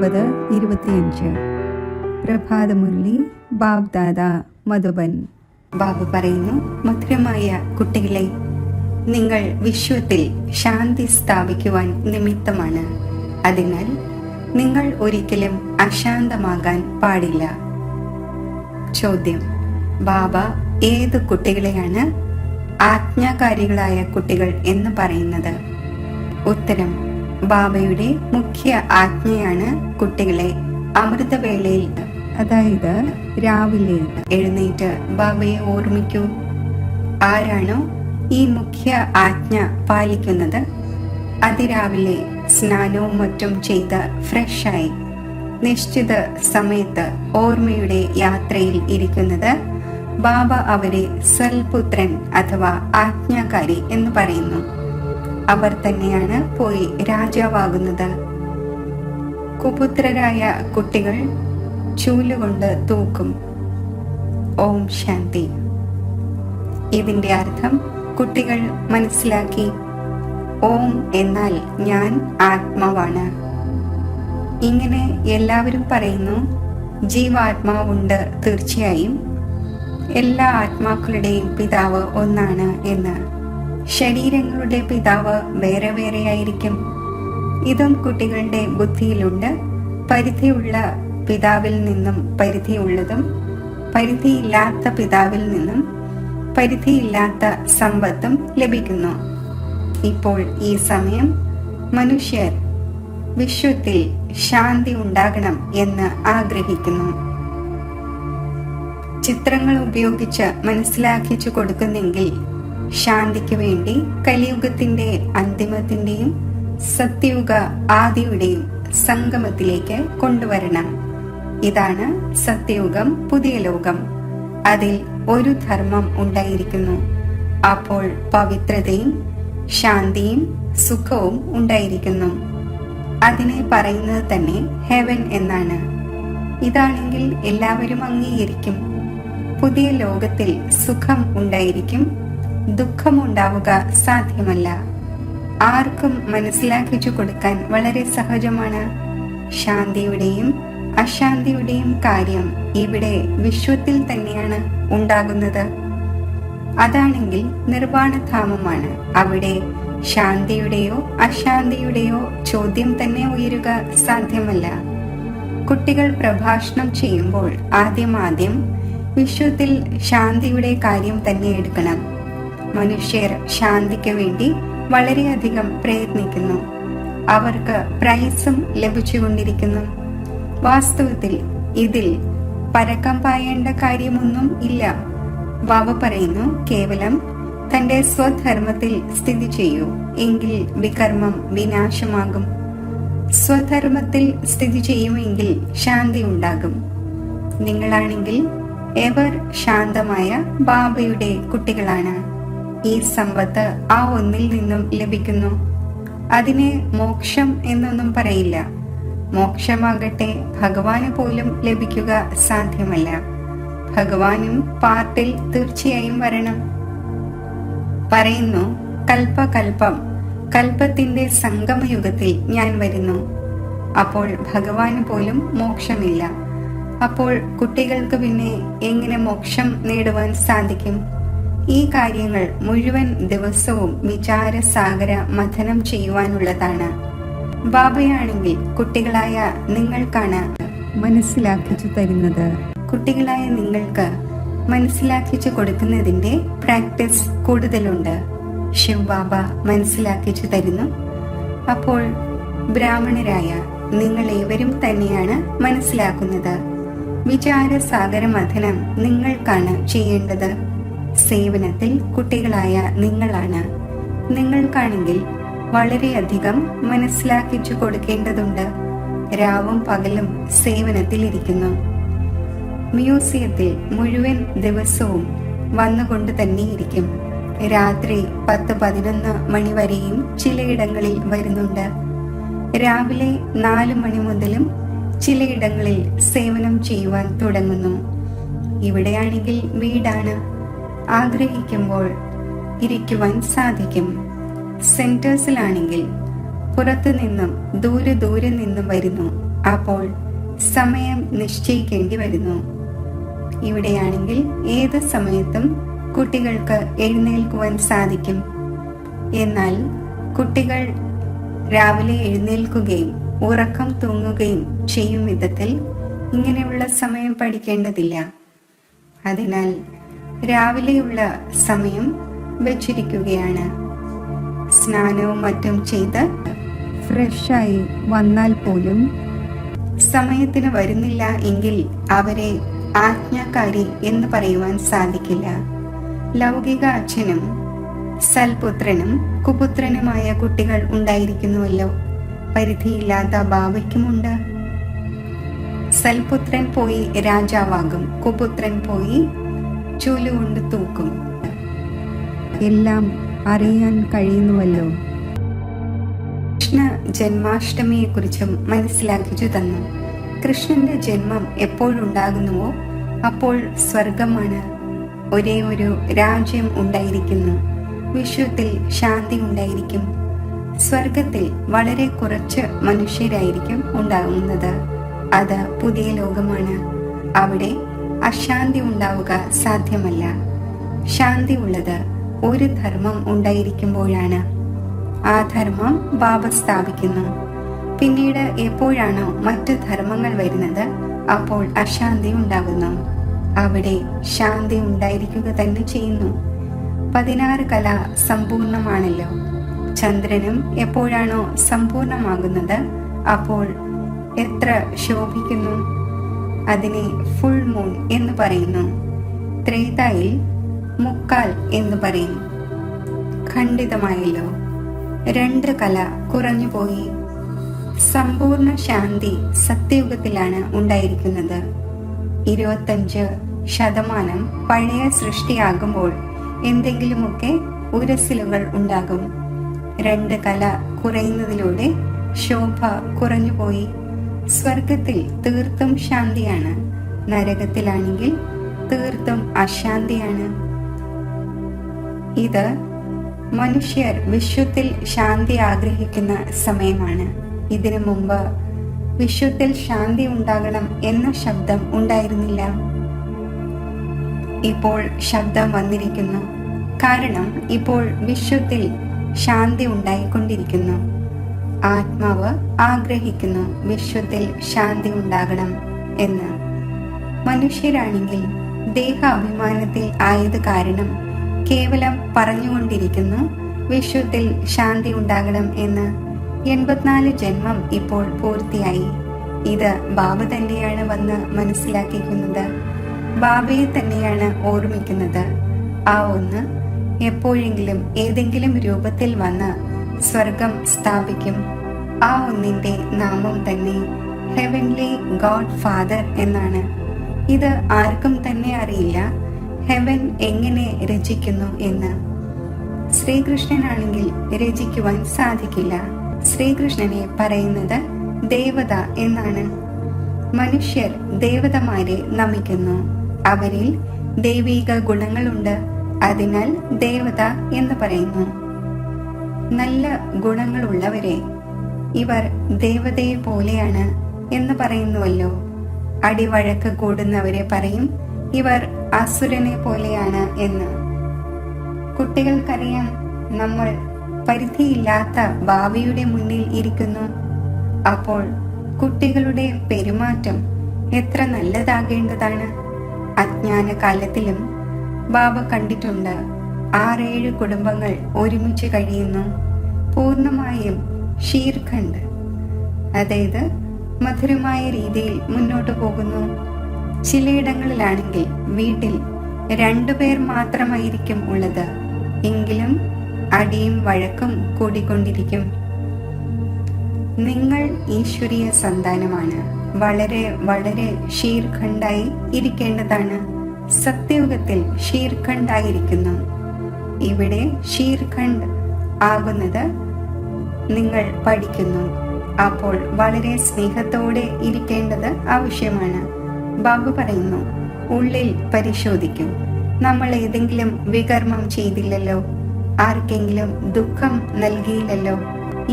19:25 പ്രഭാതമുരളി ബാബ്ദാദ മധുബൻ. ബാബു പറയുന്നു, മധുരമായ കുട്ടികളെ, നിങ്ങൾ വിശ്വത്തിൽ ശാന്തി സ്ഥാപിക്കുവാൻ നിമിത്തമാണ്. അതിനാൽ നിങ്ങൾ ഒരിക്കലും അശാന്തമാകാൻ പാടില്ല. ചോദ്യം: ബാബ ഏത് കുട്ടികളെയാണ് ആജ്ഞാകാരികളായ കുട്ടികൾ എന്ന് പറയുന്നത്? ഉത്തരം: ബാബയുടെ മുഖ്യ ആജ്ഞയാണ് കുട്ടികളെ അമൃതവേളയിൽ, അതായത് രാവിലെ എഴുന്നേറ്റ് ബാബയെ ഓർമ്മിക്കൂ. ആരാണോ ഈ മുഖ്യ ആജ്ഞ പാലിക്കുന്നത്, അതിരാവിലെ സ്നാനവും മറ്റും ചെയ്ത് ഫ്രഷായി നിശ്ചിത സമയത്ത് ഓർമ്മയുടെ യാത്രയിൽ ഇരിക്കുന്നത്, ബാബ അവരെ സൽപുത്രൻ അഥവാ ആജ്ഞാകാരി എന്ന് പറയുന്നു. അവർ തന്നെയാണ് പോയി രാജാവാകുന്നത്. കുപുത്രരായ കുട്ടികൾ ചൂലുകൊണ്ട് തൂക്കും. ഓം ശാന്തി. ഇതിന്റെ അർത്ഥം കുട്ടികൾ മനസ്സിലാക്കി. ഓം എന്നാൽ ഞാൻ ആത്മാവാണ്. ഇങ്ങനെ എല്ലാവരും പറയുന്നു, ജീവാത്മാവുണ്ട്. തീർച്ചയായും എല്ലാ ആത്മാക്കളുടെയും പിതാവ് ഒന്നാണ് എന്ന്. ശരീരങ്ങളുടെ പിതാവ് വേറെ വേറെയായിരിക്കും. ഇതും കുട്ടികളുടെ ബുദ്ധിയിലുണ്ട്. പരിധിയുള്ള പിതാവിൽ നിന്നും പരിധിയുള്ളതും, പരിധിയില്ലാത്ത പിതാവിൽ നിന്നും പരിധിയില്ലാത്ത സമ്പത്തും ലഭിക്കുന്നു. ഇപ്പോൾ ഈ സമയം മനുഷ്യർ വിശ്വത്തിൽ ശാന്തി ഉണ്ടാകണം എന്ന് ആഗ്രഹിക്കുന്നു. ചിത്രങ്ങൾ ഉപയോഗിച്ച് മനസ്സിലാക്കിച്ചു കൊടുക്കുന്നെങ്കിൽ ശാന്തിക്ക് വേണ്ടി കലിയുഗത്തിന്റെ അന്തിമത്തിന്റെയും സത്യയുഗ ആദിയുടെയും സംഗമത്തിലേക്ക് കൊണ്ടുവരണം. ഇതാണ് സത്യയുഗം, പുതിയ ലോകം. അതിൽ ഒരു ധർമ്മം ഉണ്ടായിരിക്കുന്നു. അപ്പോൾ പവിത്രതയും ശാന്തിയും സുഖവും ഉണ്ടായിരിക്കുന്നു. അതിനെ പറയുന്നത് തന്നെ ഹെവൻ എന്നാണ്. ഇതാണെങ്കിൽ എല്ലാവരും അംഗീകരിക്കും. പുതിയ ലോകത്തിൽ സുഖം ഉണ്ടായിരിക്കും, ദുഃഖമുണ്ടാവുക സാധ്യമല്ല. ആർക്കും മനസ്സിലാക്കിച്ചു കൊടുക്കാൻ വളരെ സഹജമാണ്. ശാന്തിയുടെയും അശാന്തിയുടെയും കാര്യം ഇവിടെ വിശ്വത്തിൽ തന്നെയാണ് ഉണ്ടാകുന്നത്. അതാണെങ്കിൽ നിർവാണധാമമാണ്. അവിടെ ശാന്തിയുടെയോ അശാന്തിയുടെയോ ചോദ്യം തന്നെ ഉയരുക സാധ്യമല്ല. കുട്ടികൾ പ്രഭാഷണം ചെയ്യുമ്പോൾ ആദ്യം വിശ്വത്തിൽ ശാന്തിയുടെ കാര്യം തന്നെ എടുക്കണം. മനുഷ്യർ ശാന്തിക്ക് വേണ്ടി വളരെയധികം പ്രയത്നിക്കുന്നു. അവർക്ക് പ്രൈസും ലഭിച്ചുകൊണ്ടിരിക്കുന്നു. വാസ്തവത്തിൽ ഇതിൽ പരക്കം പായേണ്ട കാര്യമൊന്നും ഇല്ല. ബാബ പറയുന്നു, കേവലം തന്റെ സ്വധർമ്മത്തിൽ സ്ഥിതി ചെയ്യൂ, എങ്കിൽ വികർമ്മം വിനാശമാകും. സ്വധർമ്മത്തിൽ സ്ഥിതി ചെയ്യുമെങ്കിൽ ശാന്തി ഉണ്ടാകും. നിങ്ങളാണെങ്കിൽ എവർ ശാന്തമായ ബാബയുടെ കുട്ടികളാണ്. ഈ സമ്പത്ത് ആ ഒന്നിൽ നിന്നും ലഭിക്കുന്നു. അതിനെ മോക്ഷം എന്നൊന്നും പറയില്ല. മോക്ഷമാകട്ടെ ഭഗവാന് പോലും ലഭിക്കുക സാധ്യമല്ല. ഭഗവാനും പാർട്ടിൽ തീർച്ചയായും വരണം. പറയുന്നു, കൽപ്പകൽപ്പം കൽപ്പത്തിന്റെ സംഗമയുഗത്തിൽ ഞാൻ വരുന്നു. അപ്പോൾ ഭഗവാന് പോലും മോക്ഷമില്ല. അപ്പോൾ കുട്ടികൾക്ക് പിന്നെ എങ്ങനെ മോക്ഷം നേടുവാൻ സാധിക്കും? ഈ കാര്യങ്ങൾ മുഴുവൻ ദിവസവും വിചാരസാഗര മഥനം ചെയ്യുവാനുള്ളതാണ്. ബാബയാണെങ്കിൽ കുട്ടികളായ നിങ്ങൾക്കാണ് മനസ്സിലാക്കിച്ചു തരുന്നത്. കുട്ടികളായ നിങ്ങൾക്ക് മനസ്സിലാക്കിച്ചു കൊടുക്കുന്നതിന്റെ പ്രാക്ടീസ് കൂടുതലുണ്ട്. ശിവ് ബാബ മനസ്സിലാക്കിച്ചു തരുന്നു. അപ്പോൾ ബ്രാഹ്മണരായ നിങ്ങൾ ഏവരും തന്നെയാണ് മനസ്സിലാക്കുന്നത്. വിചാരസാഗര മഥനം നിങ്ങൾക്കാണ് ചെയ്യേണ്ടത്. സേവനത്തിൽ കുട്ടികളായ നിങ്ങളാണ്. നിങ്ങൾക്കാണെങ്കിൽ വളരെയധികം മനസ്സിലാക്കിച്ചു കൊടുക്കേണ്ടതുണ്ട്. രാവും പകലും സേവനത്തിൽ ഇരിക്കുന്നു. മ്യൂസിയത്തിൽ മുഴുവൻ ദിവസവും വന്നുകൊണ്ട് തന്നെയിരിക്കും. രാത്രി 10-11 മണി വരെയും ചിലയിടങ്ങളിൽ വരുന്നുണ്ട്. രാവിലെ 4 മണി മുതലും ചിലയിടങ്ങളിൽ സേവനം ചെയ്യുവാൻ തുടങ്ങുന്നു. ഇവിടെയാണെങ്കിൽ വീടാണ്. ആഗ്രഹിക്കുമ്പോൾ ഇരിക്കുവാൻ സാധിക്കും. സെന്റേഴ്സിലാണെങ്കിൽ പുറത്തു നിന്നും ദൂരെ നിന്നും വരുന്നു. അപ്പോൾ സമയം നിശ്ചയിക്കേണ്ടി വരുന്നു. ഇവിടെയാണെങ്കിൽ ഏത് സമയത്തും കുട്ടികൾക്ക് എഴുന്നേൽക്കുവാൻ സാധിക്കും. എന്നാൽ കുട്ടികൾ രാവിലെ എഴുന്നേൽക്കുകയും ഉറക്കം തൂങ്ങുകയും ചെയ്യും വിധത്തിൽ ഇങ്ങനെയുള്ള സമയം പഠിക്കേണ്ടതില്ല. അതിനാൽ രാവിലെയുള്ള സമയം വച്ചിരിക്കുകയാണ്. സ്നാനവും മറ്റും ചെയ്ത് ഫ്രഷായി വന്നാൽ പോലും സമയത്തിന് വരുന്നില്ല എങ്കിൽ അവരെ ആജ്ഞാകാരി എന്ന് പറയുവാൻ സാധിക്കില്ല. ലൗകിക അച്ഛനും സൽപുത്രനും കുപുത്രനുമായ കുട്ടികൾ ഉണ്ടായിരിക്കുന്നുവല്ലോ. പരിധിയില്ലാത്ത ബാബയ്ക്കുമുണ്ട്. സൽപുത്രൻ പോയി രാജാവാകും, കുപുത്രൻ പോയി ചൂലുകൊണ്ട് തൂക്കും. എല്ലാം അറിയാൻ കഴിയുന്നുവല്ലോ. കൃഷ്ണ ജന്മാഷ്ടമിയെ കുറിച്ചും മനസ്സിലാക്കിച്ചു തന്നു. കൃഷ്ണന്റെ ജന്മം എപ്പോഴുണ്ടാകുന്നുവോ അപ്പോൾ സ്വർഗമാണ്. ഒരേ ഒരു രാജ്യം ഉണ്ടായിരിക്കുന്നു. വിശ്വത്തിൽ ശാന്തി ഉണ്ടായിരിക്കും. സ്വർഗത്തിൽ വളരെ കുറച്ച് മനുഷ്യരായിരിക്കും ഉണ്ടാകുന്നത്. അത് പുതിയ ലോകമാണ്. അവിടെ അശാന്തി ഉണ്ടാവുക സാധ്യമല്ല. ശാന്തി ഉള്ളത് ഒരു ധർമ്മം ഉണ്ടായിരിക്കുമ്പോഴാണ്. ആ ധർമ്മം ബാബ സ്ഥാപിക്കുന്നു. പിന്നീട് എപ്പോഴാണോ മറ്റു ധർമ്മങ്ങൾ വരുന്നത് അപ്പോൾ അശാന്തി ഉണ്ടാകുന്നു. അവിടെ ശാന്തി ഉണ്ടായിരിക്കുക തന്നെ ചെയ്യുന്നു. 16 കല സമ്പൂർണമാണല്ലോ. ചന്ദ്രനും എപ്പോഴാണോ സമ്പൂർണമാകുന്നത് അപ്പോൾ എത്ര ശോഭിക്കുന്നു. അതിനെ ഫുൾ മൂൺ എന്ന് പറയുന്നു. ത്രേതായിൽ മുക്കാൽ എന്ന് പറയും. ഖണ്ഡിതമായല്ലോ. 2 കല കുറഞ്ഞുപോയി. സമ്പൂർണ്ണ ശാന്തി സത്യയുഗത്തിലാണ് ഉണ്ടായിരിക്കുന്നത്. 25% പഴയ സൃഷ്ടിയാകുമ്പോൾ എന്തെങ്കിലുമൊക്കെ ഉരസിലുകൾ ഉണ്ടാകും. 2 കല കുറയുന്നതിലൂടെ ശോഭ കുറഞ്ഞുപോയി. സ്വർഗത്തിൽ തീർത്തും ശാന്തിയാണ്. നരകത്തിലാണെങ്കിൽ തീർത്തും അശാന്തിയാണ്. ഇത് മനുഷ്യർ വിശ്വത്തിൽ ശാന്തി ആഗ്രഹിക്കുന്ന സമയമാണ്. ഇതിനു മുമ്പ് വിശ്വത്തിൽ ശാന്തി ഉണ്ടാകണം എന്ന ശബ്ദം ഉണ്ടായിരുന്നില്ല. ഇപ്പോൾ ശബ്ദം വന്നിരിക്കുന്നു. കാരണം ഇപ്പോൾ വിശ്വത്തിൽ ശാന്തി ഉണ്ടായിക്കൊണ്ടിരിക്കുന്നു. ആത്മാവ് ആഗ്രഹിക്കുന്നു വിശ്വത്തിൽ ശാന്തി ഉണ്ടാകണം എന്ന്. മനുഷ്യരാണെങ്കിൽ ദേഹാഭിമാനത്തിൽ ആയത് കാരണം കേവലം പറഞ്ഞുകൊണ്ടിരിക്കുന്നു വിശ്വത്തിൽ ശാന്തി ഉണ്ടാകണം എന്ന്. 84 ജന്മം ഇപ്പോൾ പൂർത്തിയായി. ഇത് ബാബ തന്നെയാണ് വന്ന് മനസ്സിലാക്കിക്കുന്നത്. ബാബയെ തന്നെയാണ് ഓർമ്മിക്കുന്നത്. ആ ഒന്ന് എപ്പോഴെങ്കിലും ഏതെങ്കിലും രൂപത്തിൽ വന്ന് സ്വർഗം സ്ഥാപിക്കും. ആ ഒന്നിന്റെ നാമം തന്നെ ഹെവൻലി ഗോഡ് ഫാദർ എന്നാണ്. ഇത് ആർക്കും തന്നെ അറിയില്ല ഹെവൻ എങ്ങനെ രചിക്കുന്നു എന്ന്. ശ്രീകൃഷ്ണനാണെങ്കിൽ രചിക്കുവാൻ സാധിക്കില്ല. ശ്രീകൃഷ്ണനെ പറയുന്നത് ദേവത എന്നാണ്. മനുഷ്യർ ദേവതമാരെ നമിക്കുന്നു. അവരിൽ ദൈവിക ഗുണങ്ങളുണ്ട്. അതിനാൽ ദേവത എന്ന് പറയുന്നു. നല്ല ഗുണങ്ങളുള്ളവരെ ഇവർ ദേവതയെ പോലെയാണ് എന്ന് പറയുന്നുവല്ലോ. അടിവഴക്ക് കൂടുന്നവരെ പറയും ഇവർ അസുരനെ പോലെയാണ് എന്ന്. കുട്ടികൾക്കറിയാം നമ്മൾ പരിധിയില്ലാത്ത ഭാവിയുടെ മുന്നിൽ ഇരിക്കുന്നു. അപ്പോൾ കുട്ടികളുടെ പെരുമാറ്റം എത്ര നല്ലതാകേണ്ടതാണ്. അജ്ഞാന കാലത്തിലും ബാബ കണ്ടിട്ടുണ്ട് 6-7 കുടുംബങ്ങൾ ഒരുമിച്ച് കഴിയുന്നു. പൂർണ്ണമായും ഷീർഖണ്ഡ്, അതായത് മധുരമായ രീതിയിൽ മുന്നോട്ട് പോകുന്നു. ചിലയിടങ്ങളിലാണെങ്കിൽ വീട്ടിൽ 2 പേർ മാത്രമായിരിക്കും ഉള്ളത്. എങ്കിലും അടിയും വഴക്കും കൂടിക്കൊണ്ടിരിക്കും. നിങ്ങൾ ഈശ്വരീയ സന്താനമാണ്. വളരെ വളരെ ഷീർഖണ്ഡായി ഇരിക്കേണ്ടതാണ്. സത്യയുഗത്തിൽ ഷീർഖണ്ഡായിരിക്കുന്നു. ഇവിടെ ഷീർഖണ്ഡ് ആകുന്നത് നിങ്ങൾ പഠിക്കുന്നു. അപ്പോൾ വളരെ സ്നേഹത്തോടെ ഇരിക്കേണ്ടത് ആവശ്യമാണ്. ബാബു പറയുന്നു ഉള്ളിൽ പരിശോധിക്കും. നമ്മൾ ഏതെങ്കിലും വികർമ്മം ചെയ്തില്ലല്ലോ, ആർക്കെങ്കിലും ദുഃഖം നൽകിയില്ലല്ലോ.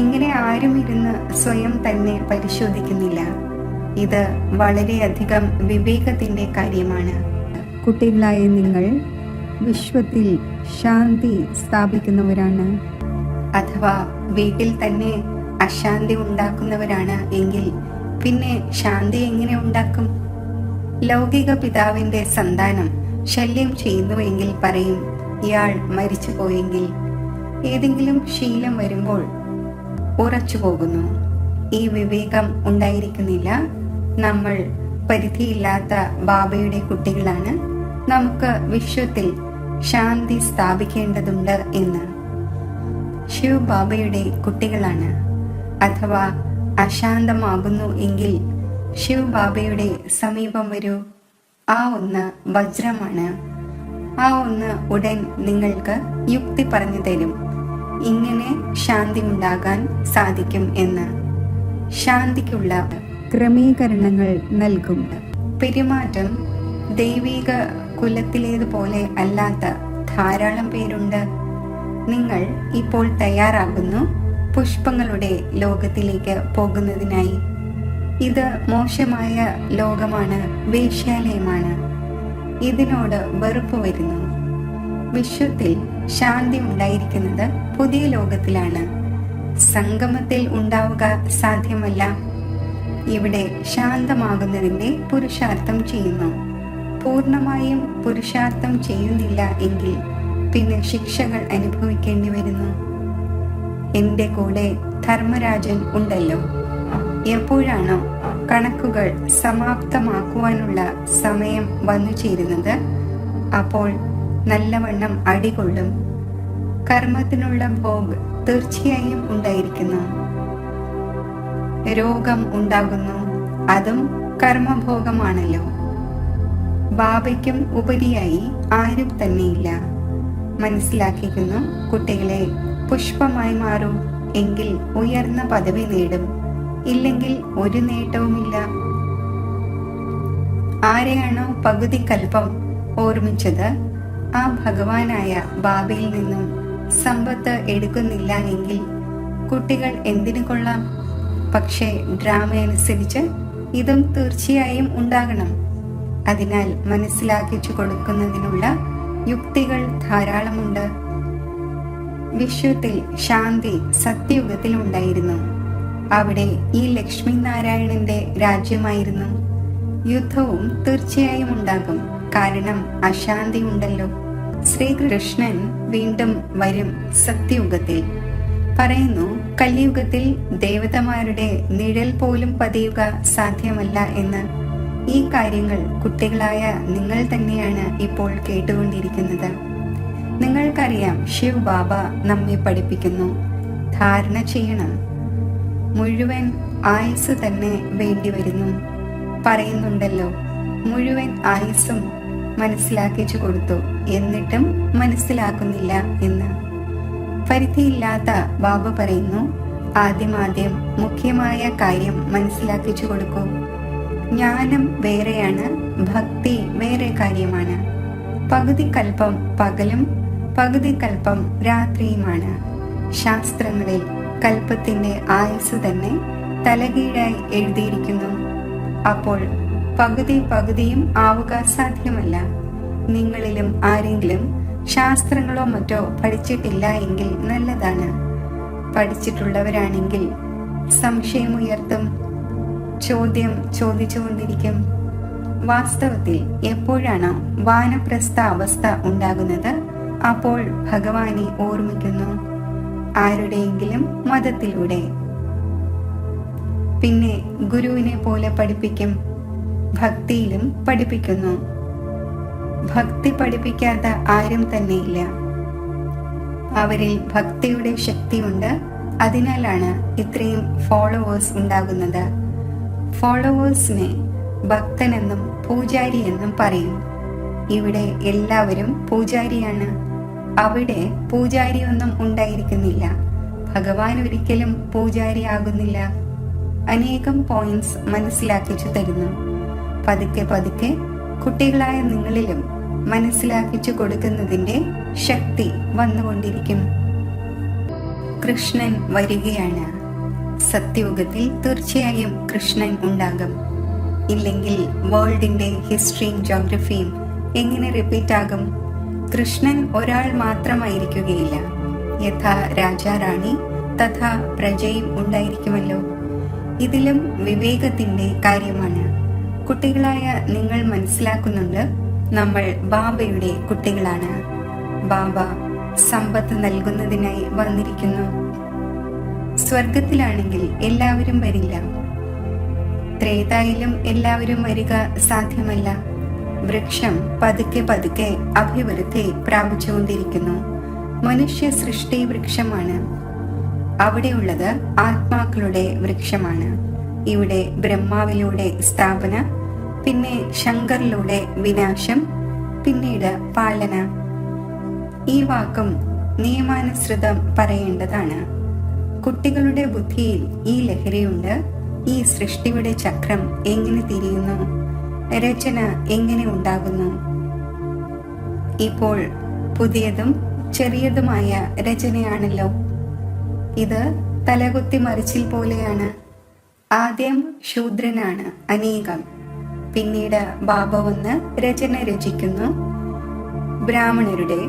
ഇങ്ങനെ ആരും ഇരുന്ന് സ്വയം തന്നെ പരിശോധിക്കുന്നില്ല. ഇത് വളരെയധികം വിവേകത്തിൻ്റെ കാര്യമാണ്. കുട്ടികളായ നിങ്ങൾ വിശ്വത്തിൽ ശാന്തി സ്ഥാപിക്കുന്നവരാണ്. അഥവാ വീട്ടിൽ തന്നെ അശാന്തി ഉണ്ടാക്കുന്നവരാണ് എങ്കിൽ പിന്നെ ശാന്തി എങ്ങനെ ഉണ്ടാക്കും? ലൗകിക പിതാവിന്റെ സന്താനം ശല്യം ചെയ്യുന്നുവെങ്കിൽ പറയും, ഇയാൾ മരിച്ചു പോയെങ്കിൽ. ഏതെങ്കിലും ശീലം വരുമ്പോൾ ഉറച്ചു പോകുന്നു. ഈ വിവേകം ഉണ്ടായിരിക്കുന്നില്ല. നമ്മൾ പരിധിയില്ലാത്ത ബാബയുടെ കുട്ടികളാണ്. നമുക്ക് വിശ്വത്തിൽ ശാന്തി സ്ഥാപിക്കേണ്ടതുണ്ട് എന്ന്. ശിവ് ബാബയുടെ കുട്ടികളാണ്. അഥവാ അശാന്തമാകുന്നു എങ്കിൽ ശിവ് ബാബയുടെ സമീപം വരൂ. ആ ഒന്ന് വജ്രമാണ്. ആ ഒന്ന് ഉടൻ നിങ്ങൾക്ക് യുക്തി പറഞ്ഞു തരും, ഇങ്ങനെ ശാന്തി ഉണ്ടാകാൻ സാധിക്കും എന്ന്. ശാന്തിക്കുള്ള ക്രമീകരണങ്ങൾ നൽകും. പെരുമാറ്റം ദൈവിക കുലത്തിലേതുപോലെ അല്ലാത്ത ധാരാളം പേരുണ്ട്. നിങ്ങൾ ഇപ്പോൾ തയ്യാറാകുന്നു പുഷ്പങ്ങളുടെ ലോകത്തിലേക്ക് പോകുന്നതിനായി. ഇത് മോശമായ ലോകമാണ്, വേശ്യാലയമാണ്. ഇതിനോട് വെറുപ്പ് വരുന്നു. വിശ്വത്തിൽ ശാന്തി ഉണ്ടായിരിക്കുന്നത് പുതിയ ലോകത്തിലാണ്. സംഗമത്തിൽ ഉണ്ടാവുക സാധ്യമല്ല. ഇവിടെ ശാന്തമാകുന്നതിന്റെ പുരുഷാർത്ഥം ചെയ്യുന്നു. പൂർണ്ണമായും പുരുഷാർത്ഥം ചെയ്യുന്നില്ല എങ്കിൽ പിന്നെ ശിക്ഷകൾ അനുഭവിക്കേണ്ടി വരുന്നു. എന്റെ കൂടെ ധർമ്മരാജൻ ഉണ്ടല്ലോ. എപ്പോഴാണോ കണക്കുകൾ സമാപ്തമാക്കുവാനുള്ള സമയം വന്നു ചേരുന്നത്, അപ്പോൾ നല്ലവണ്ണം അടികൊള്ളും. കർമ്മത്തിനുള്ള ഭോഗ് തീർച്ചയായും ഉണ്ടായിരിക്കുന്നു. രോഗം ഉണ്ടാകുന്നു, അതും കർമ്മഭോഗമാണല്ലോ. ബാബയ്ക്കും ഉപരിയായി ആരും തന്നെയില്ല. മനസ്സിലാക്കിക്കുന്നു കുട്ടികളെ, പുഷ്പമായി മാറൂ, എങ്കിൽ ഉയർന്ന പദവി നേടും. ഇല്ലെങ്കിൽ ഒരു നേട്ടവുമില്ല. ആരെയാണോ പകുതി കൽപ്പം ഓർമ്മിച്ചത്, ആ ഭഗവാനായ ബാബയിൽ നിന്നും സമ്പത്ത് എടുക്കുന്നില്ല എങ്കിൽ കുട്ടികൾ എന്തിനു കൊള്ളാം? പക്ഷേ ഡ്രാമ അനുസരിച്ച് ഇതും തീർച്ചയായും ഉണ്ടാകണം. അതിനാൽ മനസ്സിലാക്കിച്ചു കൊടുക്കുന്നതിനുള്ള യുക്തികൾ ധാരാളമുണ്ട്. വിശ്വത്തിൽ ശാന്തി സത്യയുഗത്തിൽ ഉണ്ടായിരുന്നു. അവിടെ ഈ ലക്ഷ്മി നാരായണന്റെ രാജ്യമായിരുന്നു. യുദ്ധവും തീർച്ചയായും ഉണ്ടാകും, കാരണം അശാന്തി ഉണ്ടല്ലോ. ശ്രീകൃഷ്ണൻ വീണ്ടും വരും സത്യയുഗത്തിൽ. പറയുന്നു, കലിയുഗത്തിൽ ദേവതമാരുടെ നിഴൽ പോലും പതിയുക സാധ്യമല്ല എന്ന്. ഈ കാര്യങ്ങൾ കുട്ടികളായ നിങ്ങൾ തന്നെയാണ് ഇപ്പോൾ കേട്ടുകൊണ്ടിരിക്കുന്നത്. നിങ്ങൾക്കറിയാം, ശിവ് ബാബ നമ്മെ പഠിപ്പിക്കുന്നു, ധാരണ ചെയ്യണം. മുഴുവൻ ആയുസ് തന്നെ വേണ്ടി വരുന്നു. പറയുന്നുണ്ടല്ലോ, മുഴുവൻ ആയുസ്സും മനസ്സിലാക്കിച്ചു കൊടുത്തു, എന്നിട്ടും മനസ്സിലാക്കുന്നില്ല എന്ന്. പരിധിയില്ലാത്ത ബാബ പറയുന്നു, ആദ്യം മുഖ്യമായ കാര്യം മനസ്സിലാക്കിച്ചു കൊടുക്കൂ. ജ്ഞാനം വേറെയാണ്, ഭക്തി വേറെ കാര്യമാണ്. പകുതി കൽപ്പം പകലും പകുതി കൽപ്പം രാത്രിയുമാണ്. ശാസ്ത്രങ്ങളിൽ കൽപ്പത്തിന്റെ ആയുസ് തന്നെ തലകീഴായി എഴുതിയിരിക്കുന്നു. അപ്പോൾ പകുതിയും ആവുക സാധ്യമല്ല. നിങ്ങളിലും ആരെങ്കിലും ശാസ്ത്രങ്ങളോ മറ്റോ പഠിച്ചിട്ടില്ല എങ്കിൽ നല്ലതാണ്. പഠിച്ചിട്ടുള്ളവരാണെങ്കിൽ സംശയമുയർത്തും, ചോദ്യം ചോദിച്ചുകൊണ്ടിരിക്കും. വാസ്തവത്തിൽ എപ്പോഴാണ് വാനപ്രസ്ഥ അവസ്ഥ ഉണ്ടാകുന്നത്, അപ്പോൾ ഭഗവാനെ ഓർമ്മിക്കുന്നു, ആരുടെയെങ്കിലും മതത്തിലൂടെ. പിന്നെ ഗുരുവിനെ പോലെ പഠിപ്പിക്കും. ഭക്തിയിലും പഠിപ്പിക്കുന്നു. ഭക്തി പഠിപ്പിക്കാത്ത ആരും തന്നെയില്ല. അവരിൽ ഭക്തിയുടെ ശക്തിയുണ്ട്. അതിനാലാണ് ഇത്രയും ഫോളോവേഴ്സ് ഉണ്ടാകുന്നത്. ഫോളോവേഴ്സിനെ ഭക്തനെന്നും പൂജാരി എന്നും പറയും. ഇവിടെ എല്ലാവരും പൂജാരിയാണ്. അവിടെ പൂജാരിയൊന്നും ഉണ്ടായിരിക്കുന്നില്ല. ഭഗവാൻ ഒരിക്കലും പൂജാരി ആകുന്നില്ല. അനേകം പോയിന്റ്സ് മനസ്സിലാക്കിച്ചു തരുന്നു. പതുക്കെ കുട്ടികളായ നിങ്ങളിലും മനസ്സിലാക്കിച്ചു കൊടുക്കുന്നതിന്റെ ശക്തി വന്നുകൊണ്ടിരിക്കും. കൃഷ്ണൻ വരികയാണ്. സത്യയുഗത്തിൽ തീർച്ചയായും കൃഷ്ണൻ ഉണ്ടാകും. ഇല്ലെങ്കിൽ വേൾഡിന്റെ ഹിസ്റ്ററിയും ജോഗ്രഫിയും എങ്ങനെ റിപ്പീറ്റ് ആകും? കൃഷ്ണൻ ഒരാൾ മാത്രമായിരിക്കുകയില്ല. യഥാ രാജാറാണി തഥാ പ്രജയും ഉണ്ടായിരിക്കുമല്ലോ. ഇതിലും വിവേകത്തിന്റെ കാര്യമാണ്. കുട്ടികളായ നിങ്ങൾ മനസ്സിലാക്കുന്നുണ്ട്, നമ്മൾ ബാബയുടെ കുട്ടികളാണ്. ബാബ സമ്പത്ത് നൽകുന്നതിനായി വന്നിരിക്കുന്നു. സ്വർഗത്തിലാണെങ്കിൽ എല്ലാവരും വരില്ല. ത്രേതായിലും എല്ലാവരും വരിക സാധ്യമല്ല. വൃക്ഷം പതുക്കെ പതുക്കെ അഭിവൃദ്ധി പ്രാപിച്ചുകൊണ്ടിരിക്കുന്നു. മനുഷ്യ സൃഷ്ടി വൃക്ഷമാണ്. അവിടെയുള്ളത് ആത്മാക്കളുടെ വൃക്ഷമാണ്. ഇവിടെ ബ്രഹ്മാവിലൂടെ സ്ഥാപന, പിന്നെ ശങ്കറിലൂടെ വിനാശം, പിന്നീട് പാലന. ഈ വാക്കും നിയമാനുസൃതം പറയേണ്ടതാണ്. കുട്ടികളുടെ ബുദ്ധിയിൽ ഈ ലഹരിയുണ്ട്. ഈ സൃഷ്ടിയുടെ ചക്രം എങ്ങനെ തിരിയുന്നു, രചന എങ്ങനെ ഉണ്ടാകുന്നു. ഇപ്പോൾ പുതിയതും ചെറിയതുമായ രചനയാണല്ലോ. ഇത് തലകുത്തി മറിച്ചിൽ പോലെയാണ്. ആദ്യം ശൂദ്രനാണ് അനേകം, പിന്നീട് ബാബ വന്ന് രചന രചിക്കുന്നു. ബ്രാഹ്മണരുടെ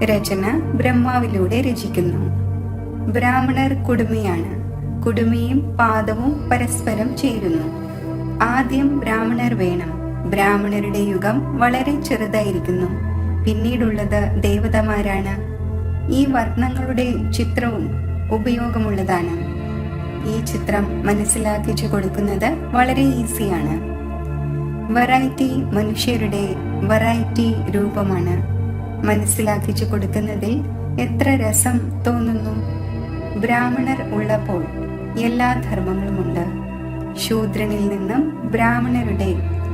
രചന ബ്രഹ്മാവിലൂടെ രചിക്കുന്നു. ബ്രാഹ്മണർ കുടുമിയാണ്. കുടുമിയും പാദവും പരസ്പരം ചേരുന്നു. ആദ്യം ബ്രാഹ്മണർ വേണം. ബ്രാഹ്മണരുടെ യുഗം വളരെ ചെറുതായിരിക്കുന്നു. പിന്നീടുള്ളത് ദേവതമാരാണ്. ഈ വർണ്ണങ്ങളുടെ ചിത്രവും ഉപയോഗമുള്ളതാണ്. ഈ ചിത്രം മനസ്സിലാക്കിച്ചു കൊടുക്കുന്നത് വളരെ ഈസിയാണ്. വെറൈറ്റി മനുഷ്യരുടെ വെറൈറ്റി രൂപമാണ്. മനസ്സിലാക്കിച്ചു കൊടുക്കുന്നതിൽ എത്ര രസം തോന്നുന്നു. ബ്രാഹ്മണർ ഉള്ളപ്പോൾ എല്ലാ ധർമ്മങ്ങളുമുണ്ട്. ശൂദ്രനിൽ നിന്നും ബ്രാഹ്മണരുടെ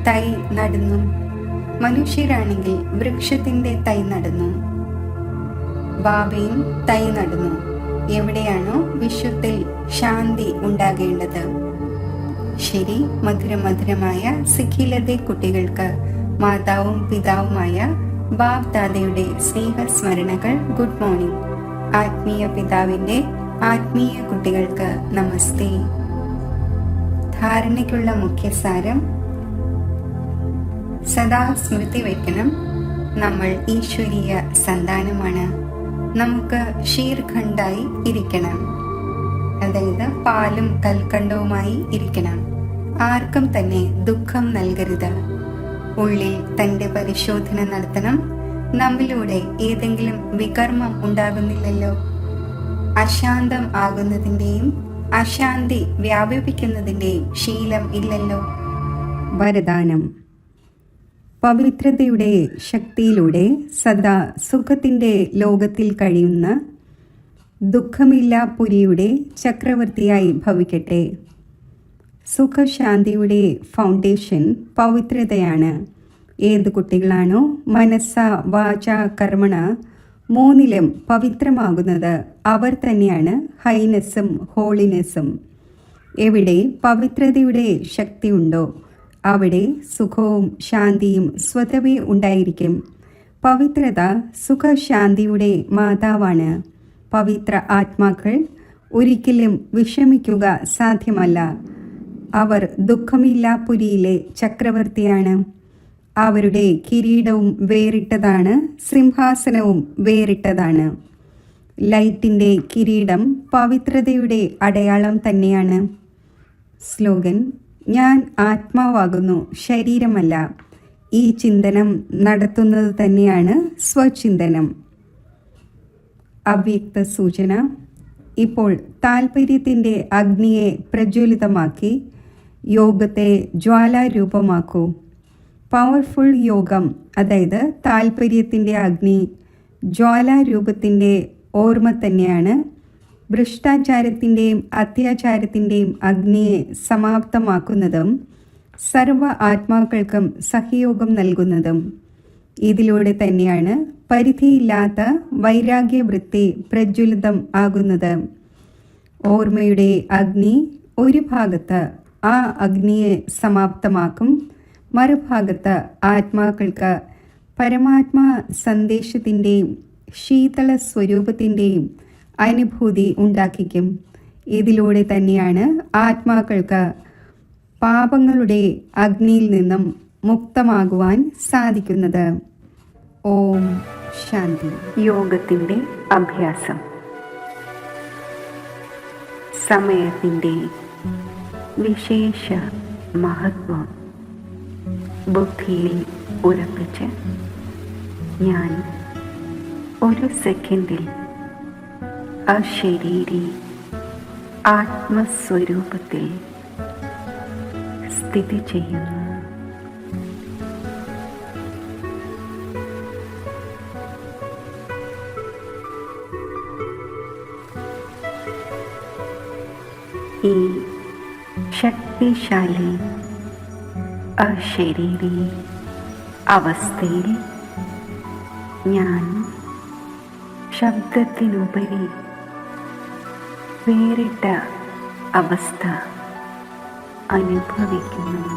തൈ നടുന്നു. മനുഷ്യരാണെങ്കിൽ വൃക്ഷത്തിന്റെ തൈ നടുന്നു. ബാബയും തൈ നടുന്നു. എവിടെയാണോ വിശ്വത്തിൽ ശാന്തി ഉണ്ടാകേണ്ടത്. ശരി, മധുരമധുരമായ സിഖിലതെ കുട്ടികൾക്ക് മാതാവും പിതാവുമായ ബാബ് ദാദയുടെ സ്നേഹസ്മരണകൾ. Good morning. ആത്മീയ പിതാവിന്റെ ആത്മീയ കുട്ടികൾക്ക് നമസ്തേ. ധാരണയ്ക്കുള്ള മുഖ്യസാരം: സദാ സ്മൃതി വയ്ക്കണം, നമ്മൾ ഈശ്വരീയ സന്താനമാണ്. നമുക്ക് ഷീർഖണ്ഡായി ഇരിക്കണം, അതായത് പാലും കൽക്കണ്ടവുമായി ഇരിക്കണം. ആർക്കും തന്നെ ദുഃഖം നൽകരുത്. ഉള്ളിൽ തന്റെ പരിശോധന നടത്തണം. നമ്മിലൂടെ ഏതെങ്കിലും വികർമ്മം ഉണ്ടാകുന്നില്ലല്ലോ. അശാന്തം ആകുന്നതിന്റെയും അശാന്തി വ്യാപിപ്പിക്കുന്നതിന്റെയും ശീലം ഇല്ലല്ലോ. വരദാനം: പവിത്രതയുടെ ശക്തിയിലൂടെ സദാ സുഖത്തിന്റെ ലോകത്തിൽ കഴിയുന്ന ദുഃഖമില്ലാപുരിയുടെ ചക്രവർത്തിയായി ഭവിക്കട്ടെ. സുഖശാന്തിയുടെ ഫൗണ്ടേഷൻ പവിത്രതയാണ്. ഏത് കുട്ടികളാണോ മനസ്സ വാച കർമ്മണ മൂന്നിലും പവിത്രമാകുന്നത്, അവർ തന്നെയാണ് ഹൈനെസ്സും ഹോളിനെസ്സും. എവിടെ പവിത്രതയുടെ ശക്തിയുണ്ടോ അവിടെ സുഖവും ശാന്തിയും സ്വതവേ ഉണ്ടായിരിക്കും. പവിത്രത സുഖശാന്തിയുടെ മാതാവാണ്. പവിത്ര ആത്മാക്കൾ ഒരിക്കലും വിഷമിക്കുക സാധ്യമല്ല. അവർ ദുഃഖമില്ലാപുരിയിലെ ചക്രവർത്തിയാണ്. അവരുടെ കിരീടവും വേറിട്ടതാണ്, സിംഹാസനവും വേറിട്ടതാണ്. ലൈറ്റിന്റെ കിരീടം പവിത്രതയുടെ അടയാളം തന്നെയാണ്. സ്ലോഗൻ: ഞാൻ ആത്മാവാകുന്നു, ശരീരമല്ല. ഈ ചിന്തനം നടത്തുന്നത് തന്നെയാണ് സ്വചിന്തനം. അവ്യക്ത സൂചന: ഇപ്പോൾ താൽപര്യത്തിന്റെ അഗ്നിയെ പ്രജ്വലിതമാക്കി യോഗത്തെ ജ്വാലാരൂപമാക്കൂ. പവർഫുൾ യോഗം, അതായത് താൽപര്യത്തിന്റെ അഗ്നി ജ്വാലാരൂപത്തിന്റെ ഓർമ്മ തന്നെയാണ്. ഭ്രഷ്ടാചാരത്തിന്റെയും അത്യാചാരത്തിന്റെയും അഗ്നിയെ സമാപ്തമാക്കുന്നതും സർവ ആത്മാക്കൾക്കും സഹയോഗം നൽകുന്നതും. ഇതിലൂടെ തന്നെയാണ് പരിധിയില്ലാത്ത വൈരാഗ്യവൃത്തി പ്രജ്വലിതം ആകുന്നത്. ഓർമ്മയുടെ അഗ്നി ഒരു ഭാഗത്ത് ആ അഗ്നിയെ സമാപ്തമാക്കും, മറുഭാഗത്ത് ആത്മാക്കൾക്ക് പരമാത്മാ സന്ദേശത്തിൻ്റെയും ശീതള സ്വരൂപത്തിൻ്റെയും അനുഭൂതി ഉണ്ടാക്കിക്കും. ഇതിലൂടെ തന്നെയാണ് ആത്മാക്കൾക്ക് പാപങ്ങളുടെ അഗ്നിയിൽ നിന്നും മുക്തമാകുവാൻ സാധിക്കുന്നത്. ഓം ശാന്തി. യോഗത്തിൻ്റെ അഭ്യാസം. സമയത്തിൻ്റെ വിശേഷ മഹത്വം ബുദ്ധിയിൽ ഉറപ്പിച്ച് ഞാൻ ഒരു സെക്കൻഡിൽ അശരീരി ആത്മസ്വരൂപത്തിൽ സ്ഥിതി ചെയ്യുന്നു. ഈ ശക്തിശാലി അശരീരി അവസ്ഥയിൽ ഞാൻ ശബ്ദത്തിനുപരി വേറിട്ട അവസ്ഥ അനുഭവിക്കുന്നു.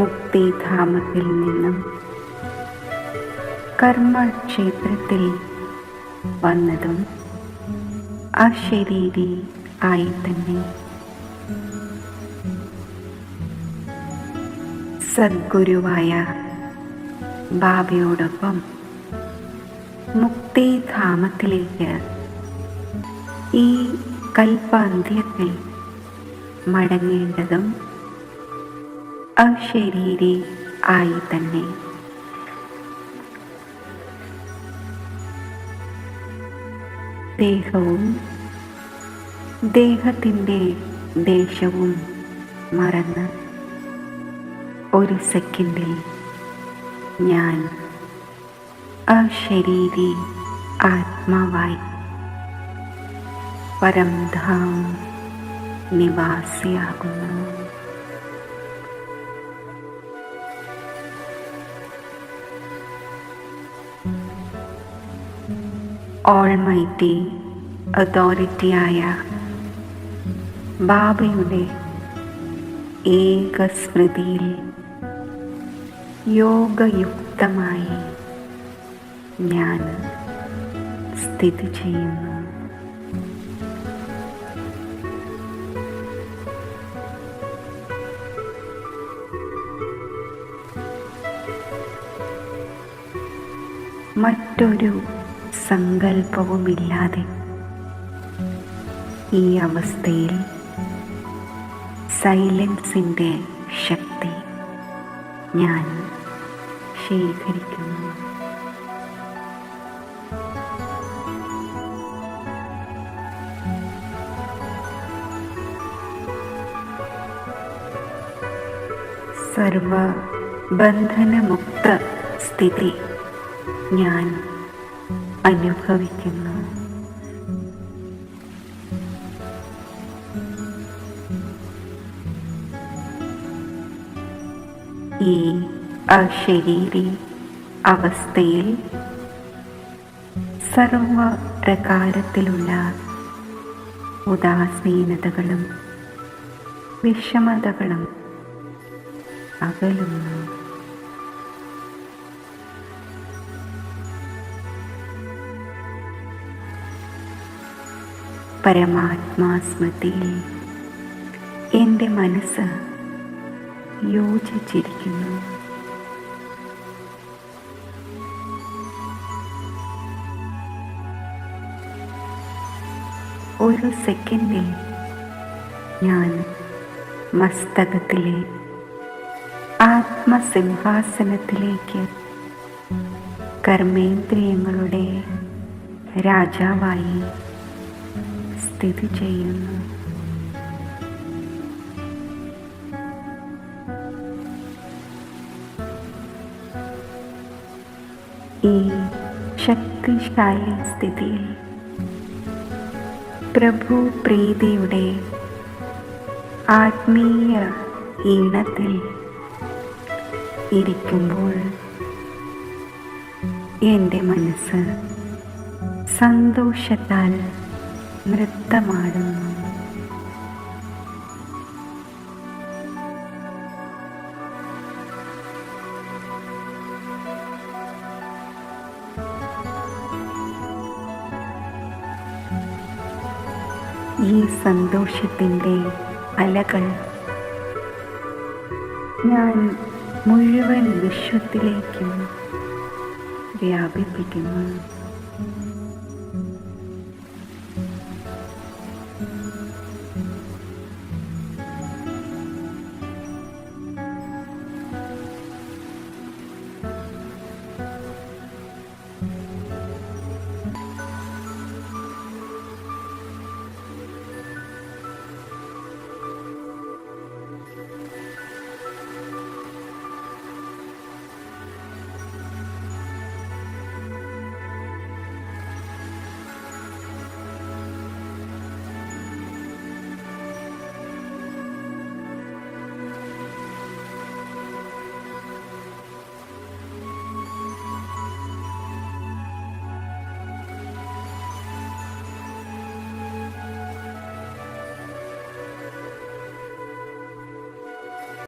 മുക്തിധാമത്തിൽ നിന്നും കർമ്മക്ഷേത്രത്തിൽ വന്നതും അശരീരി ആയി തന്നെ സദ്ഗുരുവായ ബാബയോടൊപ്പം മുക്തിധാമത്തിലേക്ക് ഈ കൽപ്പാന്ത്യത്തിൽ മടങ്ങേണ്ടതും അശരീരി ആയി തന്നെ. ദേഹവും ദേഹത്തിൻ്റെ ദേശവും മറന്ന് ഒരു സെക്കൻഡിൽ ഞാൻ അശരീരി ആത്മാവായി പരംധാം നിവാസിയാകുന്നു. ഓൾമൈറ്റി അതോറിറ്റിയായ ബാബയുടെ ഏകസ്മൃതിയിൽ യോഗയുക്തമായി ഞാൻ സ്ഥിതി ചെയ്യുന്നു. മറ്റൊരു സങ്കല്പവുമില്ലാതെ ഈ അവസ്ഥയിൽ സൈലൻസിൻ്റെ ശക്തി ഞാൻ ശേഖരിക്കുന്നു. സർവബന്ധനമുക്ത സ്ഥിതി ഞാൻ അനുഭവിക്കുന്നു. ഈ അശരീരി അവസ്ഥയിൽ സർവപ്രകാരത്തിലുള്ള ഉദാസീനതകളും വിഷമതകളും അകലുന്നു. പരമാത്മാസ്മൃതിയിൽ എൻ്റെ മനസ്സ് യോജിച്ചിരിക്കുന്നു. ഒരു സെക്കൻഡിൽ ഞാൻ മസ്തകത്തിലെ ആത്മസിംഹാസനത്തിലേക്ക് കർമ്മേന്ദ്രിയങ്ങളുടെ രാജാവായി സ്ഥിതി ചെയ്യുന്നു. ഈ ശക്തിശാലി സ്ഥിതിയിൽ പ്രഭു പ്രീതിയുടെ ആത്മീയ ഈണത്തിൽ ഇരിക്കുമ്പോൾ എൻ്റെ മനസ്സ് സന്തോഷത്താൽ നൃത്തമാടുന്നു. ഈ സന്തോഷത്തിൻ്റെ അലകൾ ഞാൻ മുഴുവൻ വിശ്വത്തിലേക്കും വ്യാപിപ്പിക്കുന്നു.